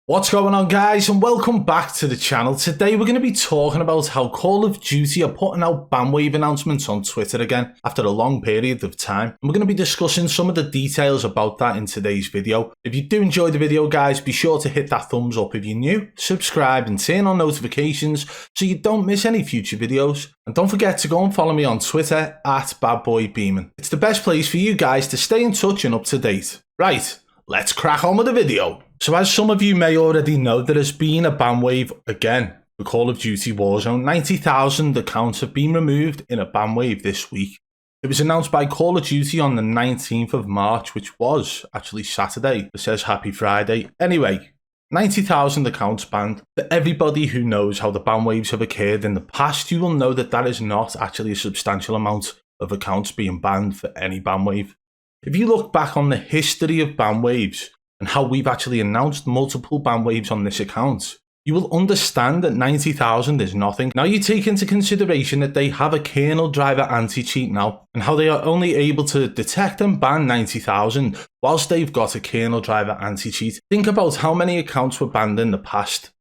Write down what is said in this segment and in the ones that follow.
What's going on, guys, and welcome back to the channel. Today we're going to be talking about how Call of Duty are putting out BANWAVE announcements on Twitter again after a long period of time. And we're going to be discussing some of the details about that in today's video. If you do enjoy the video, guys, be sure to hit that thumbs up if you're new, subscribe and turn on notifications so you don't miss any future videos. And don't forget to go and follow me on Twitter at BadBoy Beaman. It's the best place for you guys to stay in touch and up to date. Right, let's crack on with the video. So as some of you may already know, there has been a ban wave again for Call of Duty Warzone. 90,000 accounts have been removed in a ban wave this week. It was announced by Call of Duty on the 19th of March, which was actually Saturday. It says Happy Friday. Anyway, 90,000 accounts banned. For everybody who knows how the ban waves have occurred in the past, you will know that that is not actually a substantial amount of accounts being banned for any ban wave. If you look back on the history of ban waves, and how we've actually announced multiple ban waves on this account, you will understand that 90,000 is nothing. Now you take into consideration that they have a kernel driver anti-cheat now, and how they are only able to detect and ban 90,000 whilst they've got a kernel driver anti-cheat. Think about how many accounts were banned in the past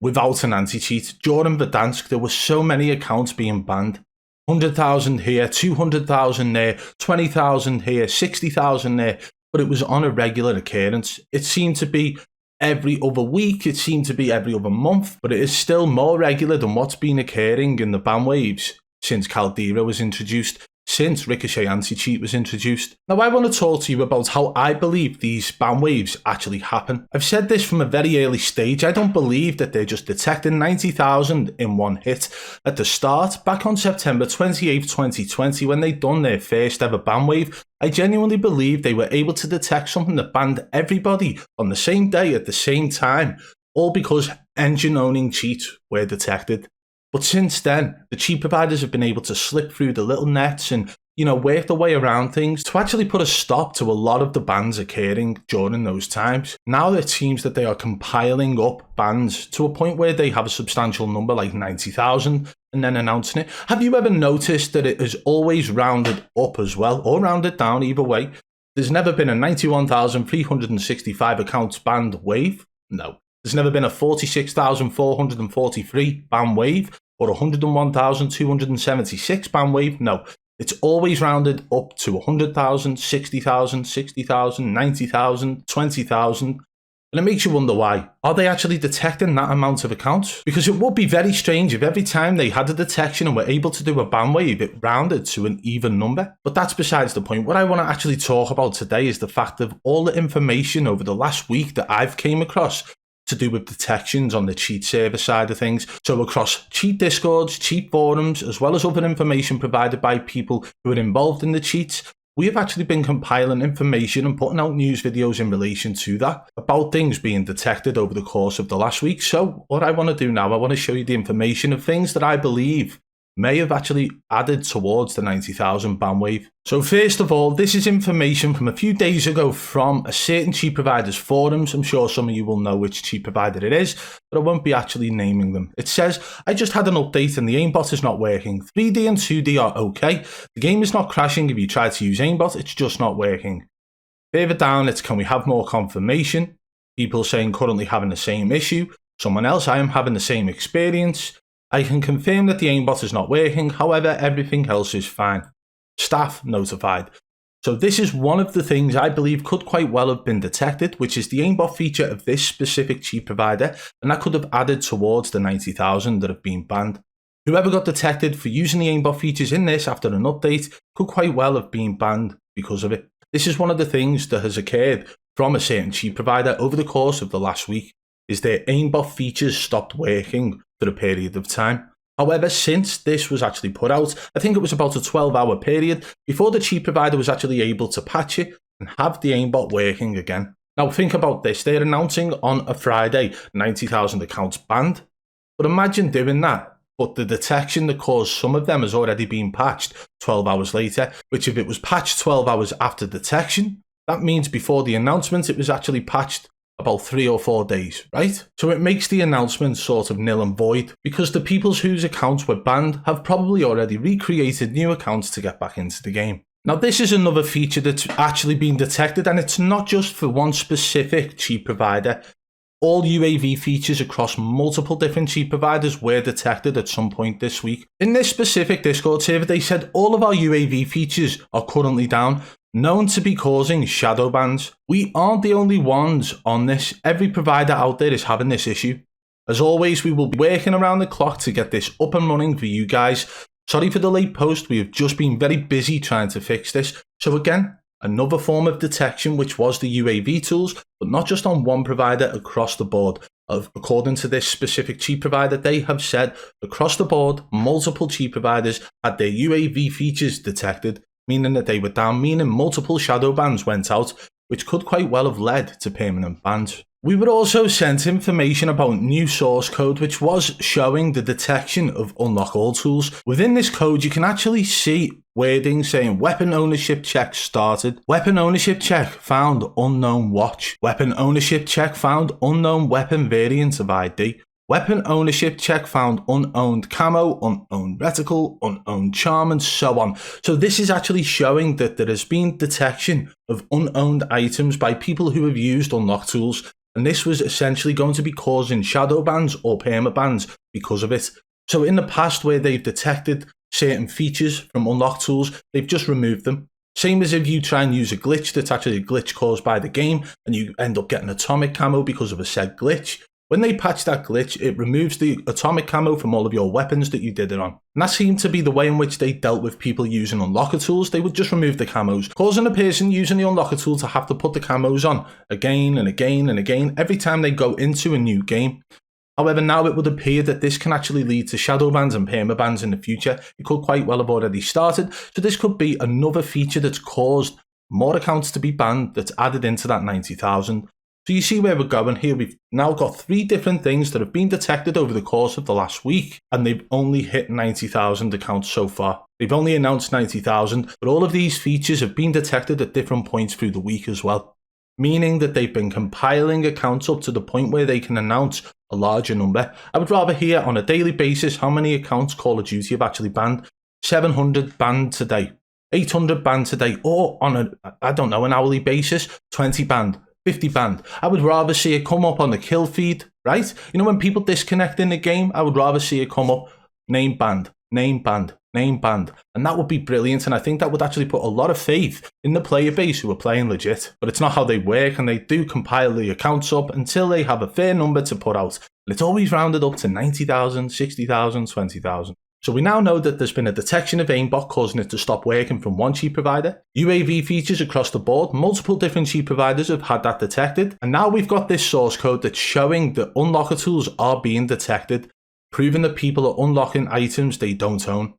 without an anti-cheat. During Verdansk, there were so many accounts being banned. 100,000 here, 200,000 there, 20,000 here, 60,000 there. But it was on a regular occurrence. It seemed to be every other week, it seemed to be every other month, but it is still more regular than what's been occurring in the ban waves since Caldera was introduced, since Ricochet anti-cheat was introduced. Now I want to talk to you about how I believe these ban waves actually happen. I've said this from a very early stage. I don't believe that they're just detecting 90,000 in one hit. At the start, back on September 28th, 2020, when they done their first ever ban wave, I genuinely believe they were able to detect something that banned everybody on the same day at the same time, all because engine-owning cheats were detected. But since then, the cheat providers have been able to slip through the little nets and, work their way around things to actually put a stop to a lot of the bans occurring during those times. Now it seems that they are compiling up bans to a point where they have a substantial number like 90,000 and then announcing it. Have you ever noticed that it is always rounded up as well, or rounded down, either way? There's never been a 91,365 accounts banned wave? No. There's never been a 46,443 ban wave or 101,276 ban wave. No, it's always rounded up to 100,000, 60,000, 60,000, 90,000, 20,000. And it makes you wonder why. Are they actually detecting that amount of accounts? Because it would be very strange if every time they had a detection and were able to do a ban wave, it rounded to an even number. But that's besides the point. What I want to actually talk about today is the fact of all the information over the last week that I've came across to do with detections on the cheat server side of things. So across cheat discords, cheat forums, as well as other information provided by people who are involved in the cheats, we have actually been compiling information and putting out news videos in relation to that, about things being detected over the course of the last week. So what I want to do now, I want to show you the information of things that I believe may have actually added towards the 90,000 ban wave. So first of all, this is information from a few days ago from a certain cheat provider's forums. I'm sure some of you will know which cheat provider it is, but I won't be actually naming them. It says, I just had an update and the aimbot is not working. 3D and 2D are okay. The game is not crashing if you try to use aimbot, it's just not working. Further down, it's can we have more confirmation? People saying currently having the same issue. Someone else, I am having the same experience. I can confirm that the aimbot is not working, however, everything else is fine. Staff notified. So this is one of the things I believe could quite well have been detected, which is the aimbot feature of this specific cheat provider, and that could have added towards the 90,000 that have been banned. Whoever got detected for using the aimbot features in this after an update could quite well have been banned because of it. This is one of the things that has occurred from a certain cheat provider over the course of the last week, is their aimbot features stopped working for a period of time. However, since this was actually put out, I think it was about a 12-hour period before the cheat provider was actually able to patch it and have the aimbot working again. Now think about this, they're announcing on a Friday 90,000 accounts banned, but imagine doing that, but the detection that caused some of them has already been patched 12 hours later, which if it was patched 12 hours after detection, that means before the announcement it was actually patched about 3 or 4 days, right? So it makes the announcement sort of nil and void because the people whose accounts were banned have probably already recreated new accounts to get back into the game. Now, this is another feature that's actually been detected, and it's not just for one specific cheat provider. all UAV features across multiple different cheat providers were detected at some point this week. In this specific Discord server, they said all of our UAV features are currently down, known to be causing shadow bans. We aren't the only ones on this. Every provider out there is having this issue. As always, we will be working around the clock to get this up and running for you guys. Sorry for the late post, we have just been very busy trying to fix this. So again, another form of detection, which was the UAV tools, but not just on one provider, across the board. According to this specific cheat provider, they have said across the board, multiple cheat providers had their UAV features detected, meaning that they were down, meaning multiple shadow bans went out, which could quite well have led to permanent bans. We were also sent information about new source code, which was showing the detection of unlock all tools. Within this code, you can actually see wording saying weapon ownership check started, weapon ownership check found unknown watch, weapon ownership check found unknown weapon variant of ID, weapon ownership check found unowned camo, unowned reticle, unowned charm, and so on. So this is actually showing that there has been detection of unowned items by people who have used unlock tools. And this was essentially going to be causing shadow bans or perma bans because of it. So in the past, where they've detected certain features from unlock tools, they've just removed them. Same as if you try and use a glitch that's actually a glitch caused by the game and you end up getting atomic camo because of a said glitch. When they patch that glitch, it removes the atomic camo from all of your weapons that you did it on. And that seemed to be the way in which they dealt with people using unlocker tools. They would just remove the camos, causing a person using the unlocker tool to have to put the camos on again and again and again every time they go into a new game. However, now it would appear that this can actually lead to shadow bans and perma bans in the future. It could quite well have already started. So this could be another feature that's caused more accounts to be banned that's added into that 90,000. So you see where we're going here. We've now got 3 different things that have been detected over the course of the last week, and they've only hit 90,000 accounts so far. They've only announced 90,000, but all of these features have been detected at different points through the week as well, meaning that they've been compiling accounts up to the point where they can announce a larger number. I would rather hear on a daily basis how many accounts Call of Duty have actually banned. 700 banned today, 800 banned today, or on an hourly basis, 20 banned. 50 banned. I would rather see it come up on the kill feed, right? You know, when people disconnect in the game, I would rather see it come up, name banned, name banned, name banned. And that would be brilliant. And I think that would actually put a lot of faith in the player base who are playing legit. But it's not how they work, and they do compile the accounts up until they have a fair number to put out. And it's always rounded up to 90,000, 60,000, 20,000. So we now know that there's been a detection of aimbot causing it to stop working from one cheat provider. UAV features across the board, multiple different cheat providers have had that detected. And now we've got this source code that's showing that unlocker tools are being detected, proving that people are unlocking items they don't own.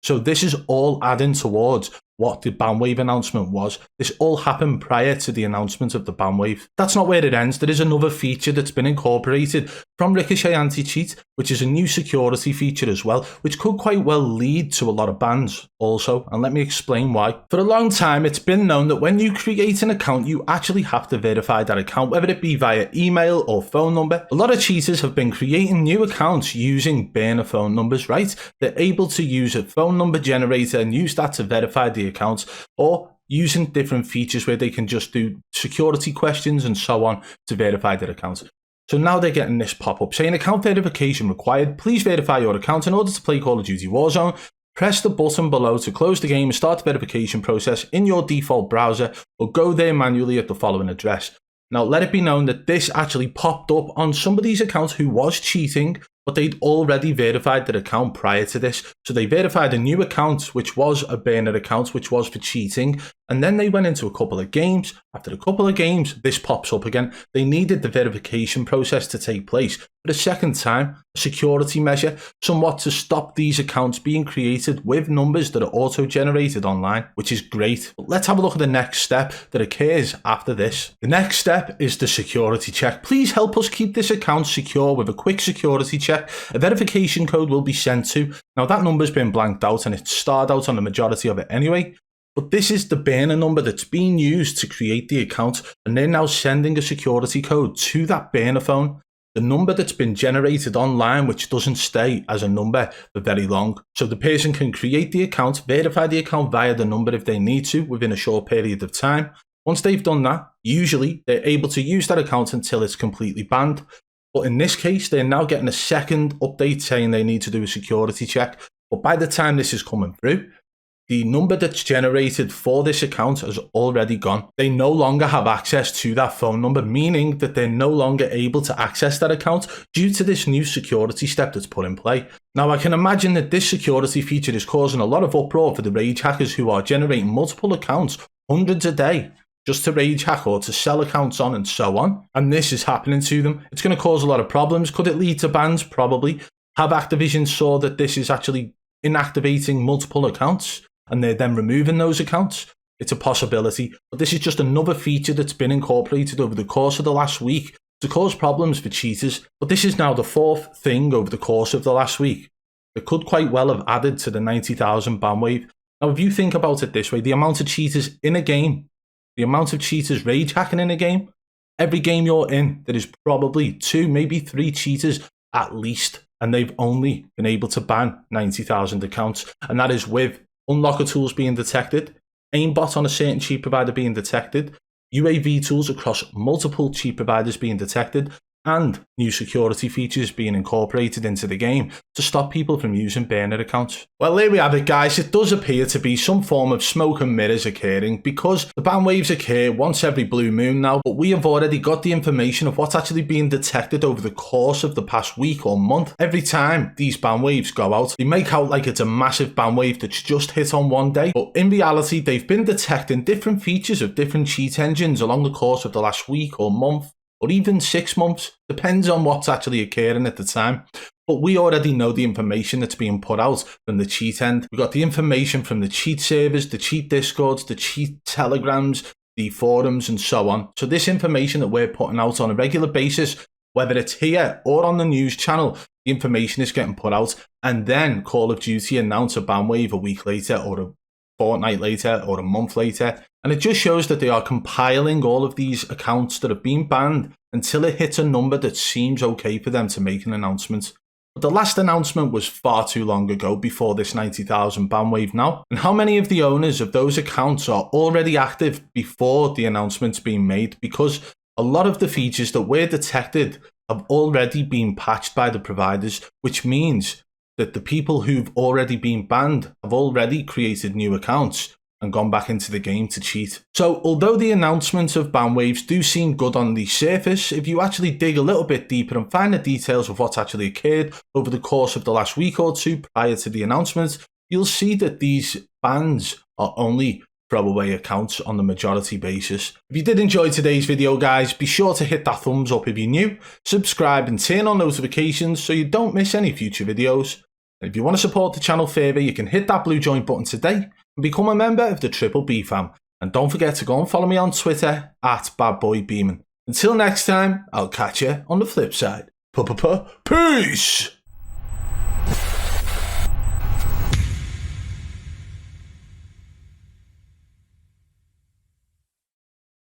So this is all adding towards what the BANWAVE announcement was. This all happened prior to the announcement of the BANWAVE. That's not where it ends. There is another feature that's been incorporated from Ricochet anti-cheat, which is a new security feature as well, which could quite well lead to a lot of bans also. And let me explain why. For a long time, it's been known that when you create an account, you actually have to verify that account, whether it be via email or phone number. A lot of cheaters have been creating new accounts using burner phone numbers, right? They're able to use a phone number generator and use that to verify the accounts, or using different features where they can just do security questions and so on to verify their accounts. So now they're getting this pop-up saying account verification required. Please verify your account in order to play Call of Duty Warzone. Press the button below to close the game and start the verification process in your default browser, or go there manually at the following address. Now, let it be known that this actually popped up on somebody's account who was cheating, but they'd already verified their account prior to this. So they verified a new account, which was a burner account, which was for cheating. And then they went into a couple of games. After a couple of games, this pops up again. They needed the verification process to take place for a second time, a security measure, somewhat to stop these accounts being created with numbers that are auto-generated online, which is great. But let's have a look at the next step that occurs after this. The next step is the security check. Please help us keep this account secure with a quick security check. A verification code will be sent to. Now that number's been blanked out and it's starred out on the majority of it anyway. But this is the burner number that's being used to create the account, and they're now sending a security code to that burner phone, the number that's been generated online, which doesn't stay as a number for very long. So the person can create the account, verify the account via the number if they need to within a short period of time. Once they've done that, usually they're able to use that account until it's completely banned. But in this case, they're now getting a second update saying they need to do a security check. But by the time this is coming through, the number that's generated for this account has already gone. They no longer have access to that phone number, meaning that they're no longer able to access that account due to this new security step that's put in play. Now, I can imagine that this security feature is causing a lot of uproar for the rage hackers who are generating multiple accounts, hundreds a day, just to rage hack or to sell accounts on and so on. And this is happening to them. It's going to cause a lot of problems. Could it lead to bans? Probably. Have Activision saw that this is actually inactivating multiple accounts and they're then removing those accounts? It's a possibility, but this is just another feature that's been incorporated over the course of the last week to cause problems for cheaters. But this is now the fourth thing over the course of the last week that could quite well have added to the 90,000 ban wave. Now, if you think about it this way, the amount of cheaters in a game, the amount of cheaters rage hacking in a game, every game you're in, there is probably 2, maybe 3 cheaters at least, and they've only been able to ban 90,000 accounts, and that is with unlocker tools being detected, aimbot on a certain cheat provider being detected, UAV tools across multiple cheat providers being detected, and new security features being incorporated into the game to stop people from using burner accounts. Well, there we have it, guys. It does appear to be some form of smoke and mirrors occurring because the ban waves occur once every blue moon now, but we have already got the information of what's actually being detected over the course of the past week or month. Every time these ban waves go out, they make out like it's a massive ban wave that's just hit on one day, but in reality, they've been detecting different features of different cheat engines along the course of the last week or month, or even 6 months, depends on what's actually occurring at the time. But we already know the information that's being put out from the cheat end. We've got the information from the cheat servers, the cheat discords, the cheat telegrams, the forums, and so on. So this information that we're putting out on a regular basis, whether it's here or on the news channel, the information is getting put out, and then Call of Duty announce a ban wave a week later, or a fortnight later, or a month later. And it just shows that they are compiling all of these accounts that have been banned until it hits a number that seems okay for them to make an announcement. But the last announcement was far too long ago before this 90,000 ban wave now. And how many of the owners of those accounts are already active before the announcement's been made? Because a lot of the features that were detected have already been patched by the providers, which means that the people who've already been banned have already created new accounts and gone back into the game to cheat. So although the announcements of ban waves do seem good on the surface, if you actually dig a little bit deeper and find the details of what's actually occurred over the course of the last week or two prior to the announcements, you'll see that these bans are only throwaway accounts on the majority basis. If you did enjoy today's video, guys, be sure to hit that thumbs up if you're new, subscribe and turn on notifications so you don't miss any future videos. And if you want to support the channel further, you can hit that blue join button today and become a member of the Triple B fam. And don't forget to go and follow me on Twitter at BadBoy Beaman. Until next time, I'll catch you on the flip side. Peace!